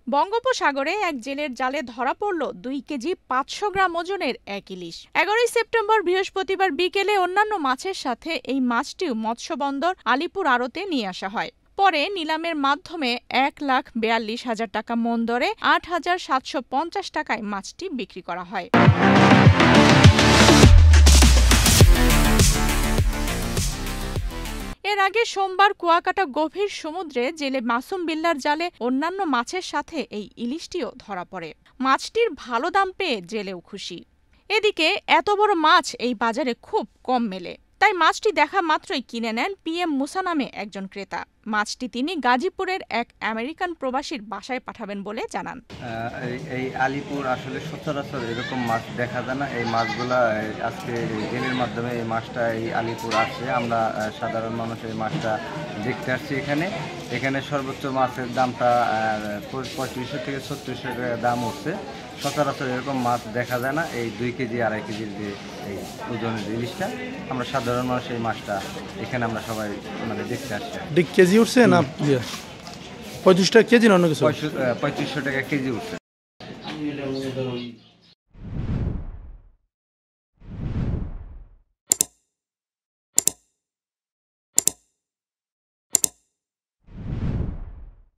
বঙ্গোপসাগরে এক জেলের জালে ধরা পড়ল 2 কেজি 500 গ্রাম ওজনের এক ইলিশ। 11 সেপ্টেম্বর বৃহস্পতিবার বিকেলে অন্যান্য মাছের সাথে এই মাছটিও মৎস্যবন্দর আলীপুর আড়তে নিয়ে আসা হয়। পরে নিলামের মাধ্যমে 1,42,000 টাকা মণ দরে 8,750 টাকায় মাছটি বিক্রি করা হয়। এর আগে সোমবার কুয়াকাটা গভীর সমুদ্রে জেলে মাসুম বিল্লার জালে অন্যান্য মাছের সাথে এই ইলিশটিও ধরা পড়ে। মাছটির ভালো দাম পেয়ে জেলেও খুশি। এদিকে এত বড় মাছ এই বাজারে খুব কম মেলে, তাই মাছটি দেখা মাত্রই কিনে নেন PM মুসা নামে একজন ক্রেতা। মাছটি তিনি গাজীপুরের এক আমেরিকান প্রবাসীর বাসায় পাঠাবেন বলে জানান। এই আলীপুর আসলে সচরাচর এরকম মাছ দেখা যায় না। এই মাছগুলা আজকে জেলের মাধ্যমে এই মাছটা এই আলীপুর আসছে। আমরা সাধারণ মানুষ এই মাছটা দেখতে আসছি। এখানে সর্বোচ্চ মাছের দামটা 3500 থেকে 3600 টাকা দাম উঠছে। সচরাচর এরকম মাছ দেখা যায় না। এই 2 কেজি 2.5 কেজির যে এই ওজনের জিনিসটা, আমরা সাধারণ মানুষ এই মাছটা এখানে আমরা সবাই দেখতে আসছি। কেজি উঠছে না 35 টাকা কেজি না অন্য কিছু? 3500 টাকা কেজি উঠছে।